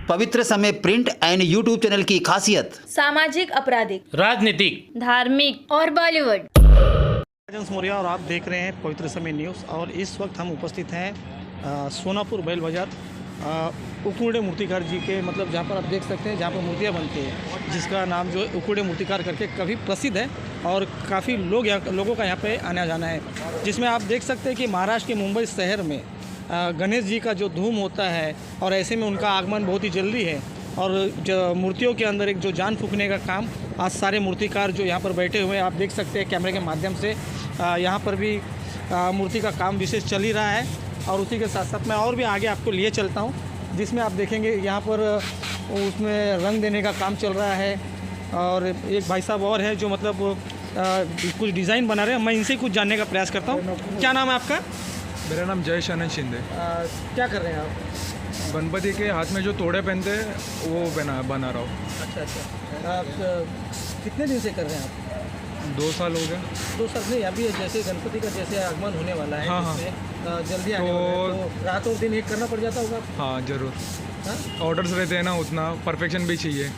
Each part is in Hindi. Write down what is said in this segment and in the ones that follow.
पवित्र समय प्रिंट एंड यूट्यूब चैनल की खासियत सामाजिक, आपराधिक, राजनीतिक, धार्मिक और बॉलीवुड। मौर्य और आप देख रहे हैं पवित्र समय न्यूज़। और इस वक्त हम उपस्थित हैं सोनापुर बैल बाजार उकुड़े मूर्तिकार जी के, मतलब जहाँ पर आप देख सकते हैं जहाँ पर मूर्तियाँ बनती हैं, जिसका नाम जो है उकुड़े मूर्तिकार करके काफ़ी प्रसिद्ध है और काफ़ी लोगों का यहाँ पे आना जाना है। जिसमें आप देख सकते हैं कि महाराष्ट्र के मुंबई शहर में गणेश जी का जो धूम होता है और ऐसे में उनका आगमन बहुत ही जल्दी है। और जो मूर्तियों के अंदर एक जो जान फूंकने का काम आज सारे मूर्तिकार जो यहाँ पर बैठे हुए हैं, आप देख सकते हैं कैमरे के माध्यम से यहाँ पर भी मूर्ति का काम विशेष चल ही रहा है। और उसी के साथ साथ मैं और भी आगे आपको लिए चलता हूँ, जिसमें आप देखेंगे यहाँ पर उसमें रंग देने का काम चल रहा है। और एक भाई साहब और है जो मतलब कुछ डिज़ाइन बना रहे हैं, मैं इनसे कुछ जानने का प्रयास करता हूँ। क्या नाम है आपका? मेरा नाम जयेश आनंद शिंदे। क्या कर रहे हैं आप? गणपति के हाथ में जो तोड़े पहनते हैं वो बना रहा हूँ। अच्छा। आप कितने दिन से कर रहे हैं आप? 2 साल हो गए। 2 साल नहीं, अभी जैसे गणपति का जैसे आगमन होने वाला है, हाँ। जल्दी आने वाला है, तो रात और दिन एक करना पड़ जाता होगा? हाँ ज़रूर। हाँ? ऑर्डर्स रहते हैं ना, उतना परफेक्शन भी चाहिए,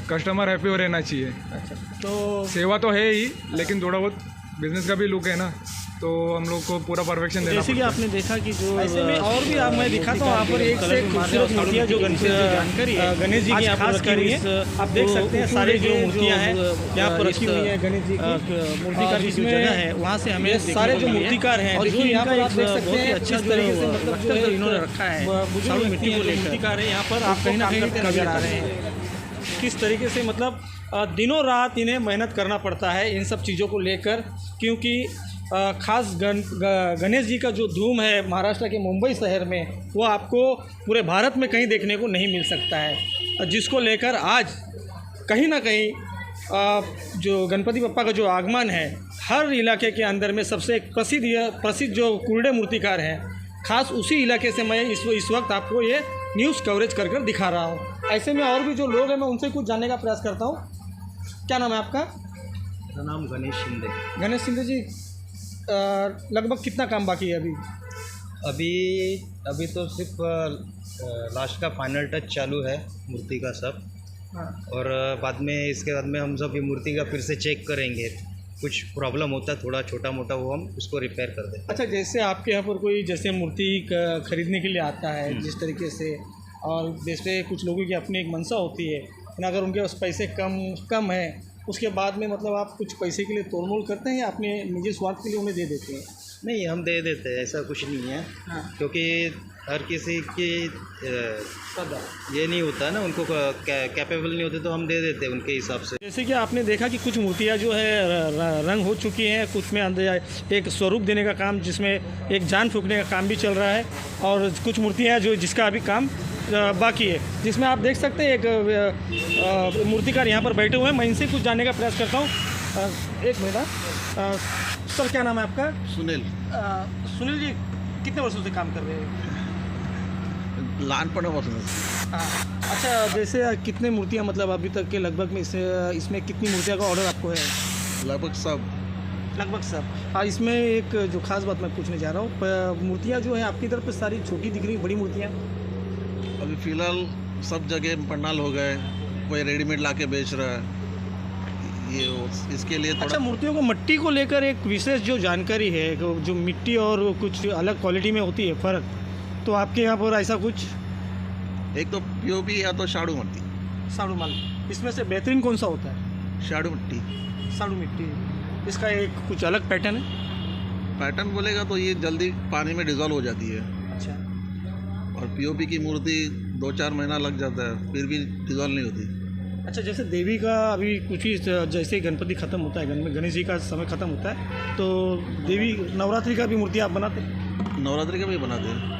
कस्टमर हैप्पी हो रहना चाहिए। अच्छा, तो सेवा तो है ही, लेकिन थोड़ा बहुत बिजनेस का भी लुक है ना, तो हम लोग को पूरा परफेक्शन देना जैसे कि पड़ता है। आपने देखा कि जो ऐसे में और भी मैं दिखाता हूँ यहाँ पर एक से खूबसूरत मूर्तियाँ जो जानकारी है गणेश जी की यहाँ पर रखी हुई है। आप देख सकते हैं सारे जो मूर्तियाँ हैं यहाँ पर रखी हुई है गणेश जी की। मूर्तिकार की जो जगह है वहाँ से हमें सारे जो मूर्तिकार हैं और जो यहाँ पर आप देख सकते हैं अच्छा तरीके से मतलब जो है इन्होंने रखा है सारी मिट्टी को लेकर। मूर्तिकार है यहाँ पर आप कहीं ना कहीं नजर आ रहे हैं किस तरीके से मतलब दिनों रात इन्हें मेहनत करना पड़ता है इन सब चीज़ों को लेकर, क्योंकि खास गणेश जी का जो धूम है महाराष्ट्र के मुंबई शहर में वो आपको पूरे भारत में कहीं देखने को नहीं मिल सकता है, जिसको लेकर आज कहीं ना कहीं जो गणपति बप्पा का जो आगमन है हर इलाके के अंदर में सबसे एक प्रसिद्ध जो कुरडे मूर्तिकार हैं, खास उसी इलाके से मैं इस वक्त आपको ये न्यूज़ कवरेज कर दिखा रहा हूँ। ऐसे में और भी जो लोग हैं मैं उनसे कुछ जानने का प्रयास करता हूँ। क्या नाम है आपका? मेरा नाम गणेश शिंदे। गणेश शिंदे जी, लगभग कितना काम बाकी है अभी? अभी तो सिर्फ लास्ट का फाइनल टच चालू है मूर्ति का सब। हाँ। और इसके बाद में हम सब ये मूर्ति का फिर से चेक करेंगे, कुछ प्रॉब्लम होता है थोड़ा छोटा मोटा वो हम उसको रिपेयर कर देते हैं। अच्छा, जैसे आपके यहाँ पर कोई जैसे मूर्ति खरीदने के लिए आता है जिस तरीके से, और जैसे कुछ लोगों की अपनी एक मंशा होती है, लेकिन अगर उनके पास पैसे कम है उसके बाद में मतलब आप कुछ पैसे के लिए तोड़-मोल करते हैं या अपने निजी स्वार्थ के लिए उन्हें दे देते हैं? नहीं, हम दे देते हैं, ऐसा कुछ नहीं है। हाँ। क्योंकि हर किसी की ये नहीं होता है ना, उनको कैपेबल नहीं होते, तो हम दे देते हैं उनके हिसाब से। जैसे कि आपने देखा कि कुछ मूर्तियाँ जो है रंग हो चुकी हैं, कुछ में अंदर एक स्वरूप देने का काम, जिसमें एक जान फूंकने का काम भी चल रहा है, और कुछ मूर्तियाँ जो जिसका अभी काम बाकी है, जिसमें आप देख सकते हैं एक मूर्तिकार यहाँ पर बैठे हुए हैं। मैं इनसे कुछ जानने का प्रयास करता हूँ। एक मिनट सर, क्या नाम है आपका? सुनील। सुनील जी, कितने वर्षों से काम कर रहे हैं? लहानपणापासूनच। हाँ। अच्छा, जैसे कितने मूर्तियाँ मतलब अभी तक के लगभग में इसमें कितनी मूर्तियाँ का ऑर्डर आपको है? लगभग सब। हाँ, इसमें एक जो खास बात मैं पूछने जा रहा हूँ, मूर्तियाँ जो है आपकी तरफ सारी छोटी दिख रही, बड़ी मूर्तियाँ? अभी फ़िलहाल सब जगह पंडाल हो गए, कोई रेडीमेड लाके बेच रहा है, इसके लिए थोड़ा। अच्छा, मूर्तियों को मिट्टी को लेकर एक विशेष जो जानकारी है, जो मिट्टी और कुछ अलग क्वालिटी में होती है फ़र्क, तो आपके यहाँ पर ऐसा कुछ? एक तो पीओपी या तो शाडू मिट्टी। साड़ू माल, इसमें से बेहतरीन कौन सा होता है? शाडू मिट्टी। साड़ू मिट्टी, इसका एक कुछ अलग पैटर्न है? पैटर्न बोलेगा तो ये जल्दी पानी में डिज़ोल्व हो जाती है। अच्छा। और पीओपी की मूर्ति 2-4 महीना लग जाता है, फिर भी डिज़ोल्व नहीं होती। अच्छा, जैसे देवी का अभी कुछ ही जैसे गणपति ख़त्म होता है, गणेश जी का समय ख़त्म होता है, तो देवी नवरात्रि का भी मूर्ति आप बनाते हैं? नवरात्रि का भी बनाते हैं।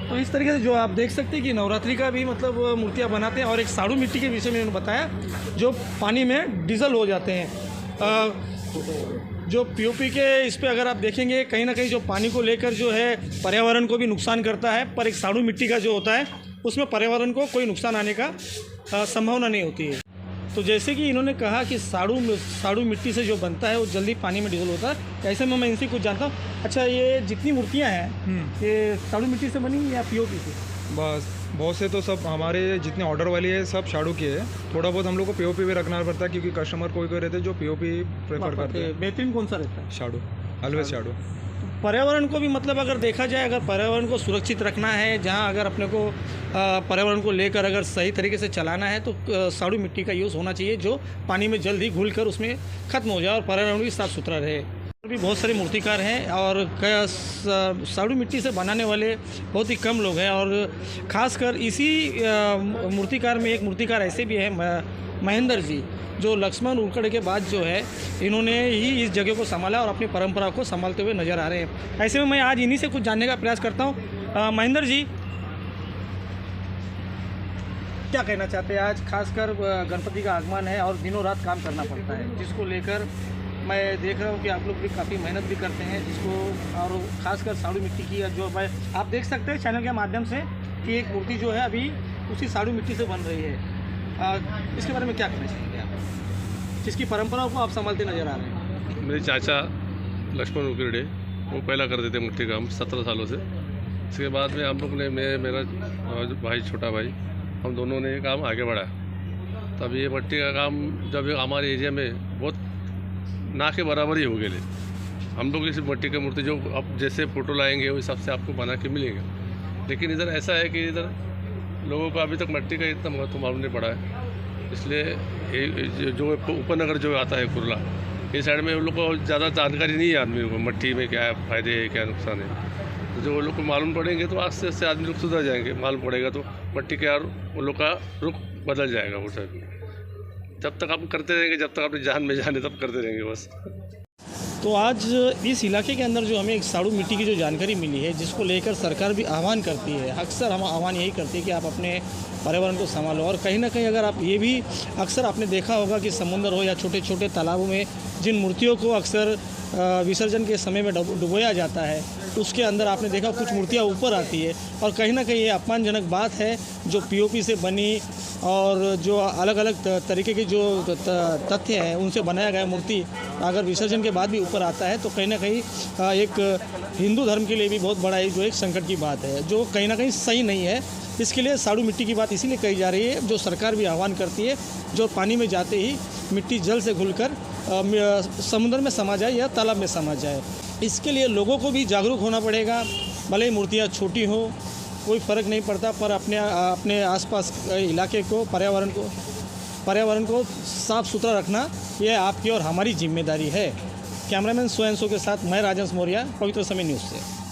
तो इस तरीके से जो आप देख सकते हैं कि नवरात्रि का भी मतलब मूर्तियाँ बनाते हैं। और एक साड़ू मिट्टी के विषय में उन्होंने बताया जो पानी में डिज़ल हो जाते हैं। जो पीओपी के इस पे अगर आप देखेंगे कहीं ना कहीं जो पानी को लेकर जो है पर्यावरण को भी नुकसान करता है, पर एक साड़ू मिट्टी का जो होता है उसमें पर्यावरण को कोई नुकसान आने का संभावना नहीं होती है। तो जैसे कि इन्होंने कहा कि साड़ू मिट्टी से जो बनता है वो जल्दी पानी में डिज़ोल्व होता है। ऐसे में मैं इनसे कुछ जानता हूँ। अच्छा, ये जितनी मूर्तियाँ हैं ये साड़ू मिट्टी से बनी या पीओपी से? बस बहुत से तो सब हमारे जितने ऑर्डर वाले हैं सब शाडू के हैं। थोड़ा बहुत हम लोग को पीओपी भी रखना पड़ता है क्योंकि कस्टमर कोई कोई रहते हैं जो पीओपी प्रेफर करते हैं। बेहतरीन कौन सा रहता है? शाडू, ऑलवेज शाडू। पर्यावरण को भी मतलब अगर देखा जाए, अगर पर्यावरण को सुरक्षित रखना है, जहां अगर अपने को पर्यावरण को लेकर अगर सही तरीके से चलाना है तो साड़ू मिट्टी का यूज़ होना चाहिए जो पानी में जल्द ही घुल कर उसमें ख़त्म हो जाए और पर्यावरण भी साफ़ सुथरा रहे। और भी बहुत सारे मूर्तिकार हैं और साड़ू मिट्टी से बनाने वाले बहुत ही कम लोग हैं और ख़ासकर इसी मूर्तिकार में एक मूर्तिकार ऐसे भी हैं महेंद्र जी, जो लक्ष्मण उड़कड़ के बाद जो है इन्होंने ही इस जगह को संभाला और अपनी परंपरा को संभालते हुए नज़र आ रहे हैं। ऐसे में मैं आज इन्हीं से कुछ जानने का प्रयास करता हूँ। महेंद्र जी, क्या कहना चाहते हैं? आज खासकर गणपति का आगमन है और दिनों रात काम करना पड़ता है, जिसको लेकर मैं देख रहा हूँ कि आप लोग भी काफ़ी मेहनत भी करते हैं, जिसको और ख़ासकर साड़ू मिट्टी की जो आप देख सकते हैं चैनल के माध्यम से कि एक मूर्ति जो है अभी उसी साड़ू मिट्टी से बन रही है। इसके बारे में क्या कहना चाहेंगे आप, जिसकी परंपराओं को आप संभालते नज़र आ रहे हैं? मेरे चाचा लक्ष्मण उकेड़े वो पहला करते थे मिट्टी काम 17 सालों से। इसके बाद में हम लोग ने मेरा भाई, छोटा भाई, हम दोनों ने ये काम आगे बढ़ाया। तब ये मिट्टी का काम जब हमारे एरिया में बहुत ना के बराबर ही हो गए। हम लोग इस मिट्टी की मूर्ति जो अब जैसे फ़ोटो लाएंगे उस हिसाब से आपको बना के मिलेगा, लेकिन इधर ऐसा है कि इधर लोगों को अभी तक मिट्टी का इतना महत्व मालूम नहीं पड़ा है। इसलिए जो उपनगर जो आता है कुरला, इस साइड में उन लोग को ज़्यादा जानकारी नहीं है आदमी को मिट्टी में क्या फ़ायदे है क्या नुकसान है। जो लोग को मालूम पड़ेंगे तो आस्ते आस्ते आदमी लोग सुधर जाएंगे। मालूम पड़ेगा तो मिट्टी के और उन लोग का रुख बदल जाएगा। वो साइड में जब तक आप करते रहेंगे, जब तक अपनी जान में जाने तब करते रहेंगे बस। तो आज इस इलाके के अंदर जो हमें एक साड़ू मिट्टी की जो जानकारी मिली है, जिसको लेकर सरकार भी आह्वान करती है, अक्सर हम आह्वान यही करती है कि आप अपने पर्यावरण को संभालो। और कहीं ना कहीं अगर आप ये भी अक्सर आपने देखा होगा कि समुद्र हो या छोटे छोटे तालाबों में जिन मूर्तियों को अक्सर विसर्जन के समय में डुबोया जाता है, उसके अंदर आपने देखा कुछ मूर्तियाँ ऊपर आती है और कहीं ना कहीं ये अपमानजनक बात है जो पीओपी से बनी और जो अलग अलग तरीके के जो तथ्य हैं उनसे बनाया गया मूर्ति अगर विसर्जन के बाद भी ऊपर आता है तो कहीं ना कहीं एक हिंदू धर्म के लिए भी बहुत बड़ा जो एक संकट की बात है, जो कहीं ना कहीं सही नहीं है। इसके लिए साड़ू मिट्टी की बात इसीलिए कही जा रही है, जो सरकार भी आह्वान करती है जो पानी में जाते ही मिट्टी जल से घुलकर समुद्र में समा जाए या तालाब में समा जाए। इसके लिए लोगों को भी जागरूक होना पड़ेगा। भले ही मूर्तियाँ छोटी हो, कोई फ़र्क नहीं पड़ता, पर अपने आसपास इलाके को पर्यावरण को साफ़ सुथरा रखना यह आपकी और हमारी जिम्मेदारी है। कैमरामैन सोएंसो के साथ मैं राजेश मौर्य, पवित्र समय न्यूज़ से।